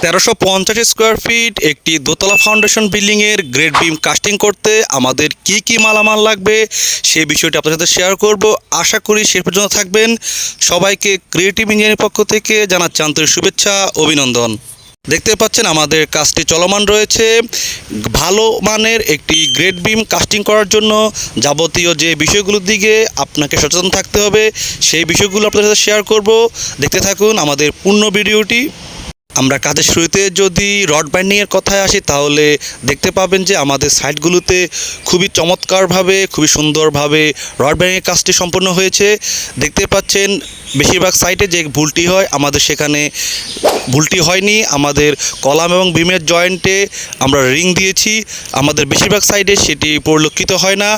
1350 square feet একটি দোতলা foundation বিল্ডিংয়ের গ্রেড বিম কাস্টিং করতে আমাদের কি কি মালামাল লাগবে সেই বিষয়টি আপনাদের সাথে শেয়ার করব। আশা করি সে পর্যন্ত থাকবেন। সবাইকে ক্রিয়েটিভ ইঞ্জিনিয়ারিং পক্ষ থেকে জানাচ্ছি আন্তরিক শুভেচ্ছা, অভিনন্দন। দেখতে পাচ্ছেন আমাদের কাজটি চলমান রয়েছে। ভালো মানের একটি গ্রেড বিম কাস্টিং করার জন্য যাবতীয় যে বিষয়গুলোর দিকে আপনাকে সচেতন থাকতে হবে সেই বিষয়গুলো আপনাদের সাথে শেয়ার করব। দেখতে থাকুন আমাদের পূর্ণ ভিডিওটি। আমরা কাজের শুরুতে যদি রড বাইন্ডিংয়ের কথায় আসি তাহলে দেখতে পাবেন যে আমাদের সাইটগুলোতে খুবই চমৎকারভাবে খুবই সুন্দরভাবে রড বাইন্ডিংয়ের কাজটি সম্পন্ন হয়েছে। দেখতে পাচ্ছেন বেশিরভাগ সাইটে যে ভুলটি হয় আমাদের সেখানে ভুলটি হয়নি। আমাদের কলাম এবং বিমের জয়েন্টে আমরা রিং দিয়েছি, আমাদের বেশিরভাগ সাইডে সেটি পরিলক্ষিত হয় না।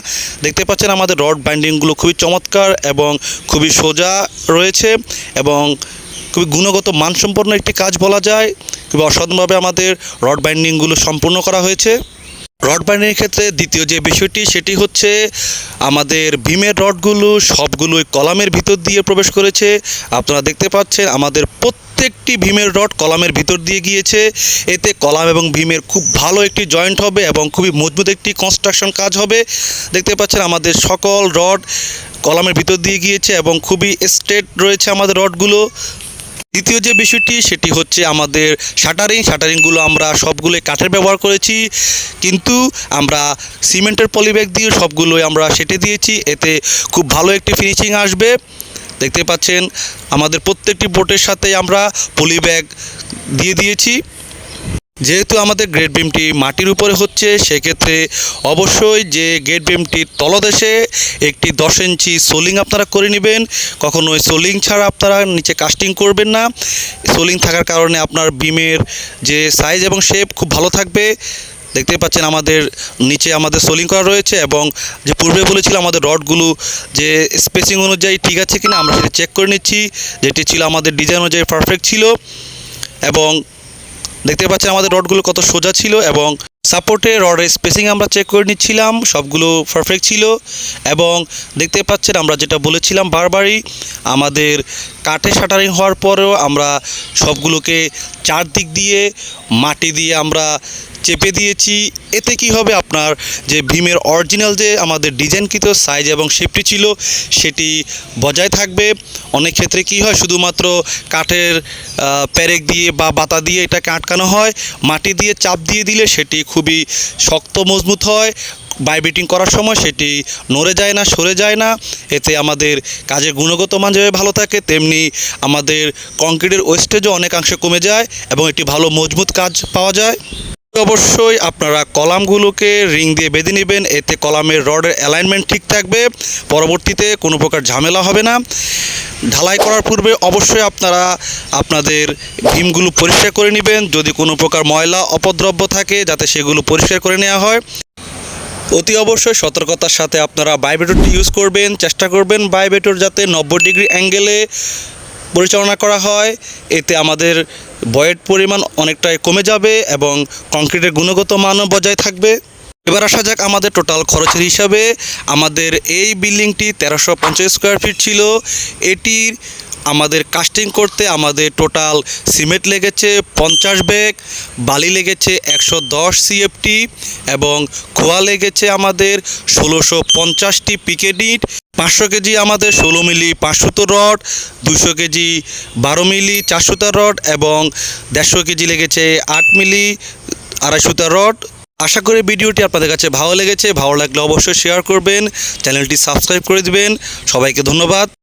দেখতে পাচ্ছেন আমাদের রড বাইন্ডিংগুলো খুবই চমৎকার এবং খুবই সোজা রয়েছে এবং খুবই গুণগত মানসম্পন্ন একটি কাজ বলা যায়। খুবই অসাধারণভাবে আমাদের রড বাইন্ডিংগুলো সম্পূর্ণ করা হয়েছে। রড বাইন্ডিংয়ের ক্ষেত্রে দ্বিতীয় যে বিষয়টি সেটি হচ্ছে আমাদের বিমের রডগুলো সবগুলোই কলামের ভিতর দিয়ে প্রবেশ করেছে। আপনারা দেখতে পাচ্ছেন আমাদের প্রত্যেকটি ভীমের রড কলামের ভিতর দিয়ে গিয়েছে। এতে কলাম এবং ভীমের খুব ভালো একটি জয়েন্ট হবে এবং খুবই মজবুত একটি কনস্ট্রাকশন কাজ হবে। দেখতে পাচ্ছেন আমাদের সকল রড কলামের ভিতর দিয়ে গিয়েছে এবং খুবই স্ট্রেট রয়েছে আমাদের রডগুলো। দ্বিতীয় যে বিষয়টি সেটি হচ্ছে আমাদের শাটারিংগুলো আমরা সবগুলোই কাঠের ব্যবহার করেছি, কিন্তু আমরা সিমেন্টের পলিব্যাগ দিয়ে সবগুলোই আমরা সেটে দিয়েছি। এতে খুব ভালো একটি ফিনিশিং আসবে। দেখতে পাচ্ছেন আমাদের প্রত্যেকটি বোর্ডের সাথে আমরা পলিব্যাগ দিয়ে দিয়েছি। যেহেতু আমাদের গ্রেড বিমটি মাটির উপরে হচ্ছে সেক্ষেত্রে অবশ্যই যে গ্রেড বিমটির তলদেশে একটি 10 ইঞ্চি সোলিং আপনারা করে নেবেন। কখনোই সোলিং ছাড়া আপনারা নিচে কাস্টিং করবেন না। সোলিং থাকার কারণে আপনার বিমের যে সাইজ এবং শেপ খুব ভালো থাকবে। দেখতে পাচ্ছেন আমাদের নিচে আমাদের সোলিং করা রয়েছে এবং যে পূর্বে বলেছিল আমাদের রডগুলো যে স্পেসিং অনুযায়ী ঠিক আছে কিনা আমরা সেটা চেক করে নিচ্ছি। যেটি ছিল আমাদের ডিজাইন অনুযায়ী পারফেক্ট ছিল এবং দেখতে পাচ্ছেন আমাদের রডগুলো কত সোজা ছিল এবং সাপোর্টে রডের স্পেসিং আমরা চেক করে নিচ্ছিলাম, সবগুলো পারফেক্ট ছিল। এবং দেখতে পাচ্ছেন আমরা যেটা বলেছিলাম বারবারই আমাদের কাঠে শাটারিং হওয়ার পরেও আমরা সবগুলোকে চারদিক দিয়ে মাটি দিয়ে আমরা চেপে দিয়েছি। এতে কি হবে, আপনার যে ভীমের অরিজিনাল যে আমাদের ডিজাইনকৃত সাইজ এবং শেপটি ছিল সেটি বজায় থাকবে। অনেক ক্ষেত্রে কি হয়, শুধুমাত্র কাঠের প্যারেক দিয়ে বা বাতা দিয়ে এটাকে আটকানো হয়, মাটি দিয়ে চাপ দিয়ে দিলে সেটি খুবই শক্ত মজবুত হয়। বাইবেটিং করার সময় সেটি নড়ে যায় না, সরে যায় না। এতে আমাদের কাজের গুণগত মান যেভাবে ভালো থাকে তেমনি আমাদের কংক্রিটের ওয়েস্টেজও অনেকাংশে কমে যায় এবং একটি ভালো মজবুত কাজ পাওয়া যায়। অবশ্যই আপনারা কলামগুলোকে রিং দিয়ে বেঁধে নেবেন, এতে কলামের রডের অ্যালাইনমেন্ট ঠিক থাকবে, পরবর্তীতে কোনো প্রকার ঝামেলা হবে না। ঢালাই করার পূর্বে অবশ্যই আপনারা আপনাদের ভীমগুলো পরিষ্কার করে নেবেন, যদি কোনো প্রকার ময়লা অপদ্রব্য থাকে যাতে সেগুলো পরিষ্কার করে নেওয়া হয়। অতি অবশ্যই সতর্কতার সাথে আপনারা বাইবেটরটি ইউজ করবেন, চেষ্টা করবেন বাইবেটর যাতে 90 ডিগ্রি অ্যাঙ্গেলে পরিচালনা করা হয়। এতে আমাদের বয়ের পরিমাণ অনেকটাই কমে যাবে এবং কংক্রিটের গুণগত মানও বজায় থাকবে। এবার আসা যাক আমাদের টোটাল খরচের হিসাবে। আমাদের এই বিল্ডিংটি 1350 স্কোয়ার ফিট ছিল। এটির আমাদের কাস্টিং করতে আমাদের টোটাল সিমেন্ট লেগেছে 50 ব্যাগ, বালি লেগেছে 110 CFT এবং খোয়া লেগেছে আমাদের 1650টি পিকেট ইট, 500 কেজি আমাদের 16 মিলি 5 সুতো রড, 200 কেজি 12 মিলি 4 সুতার রড এবং 150 কেজি লেগেছে 8 মিলি 2.5 সুতার রড। আশা করি ভিডিওটি আপনাদের কাছে ভালো লেগেছে। ভালো লাগলে অবশ্যই শেয়ার করবেন, চ্যানেলটি সাবস্ক্রাইব করে দিবেন। সবাইকে ধন্যবাদ।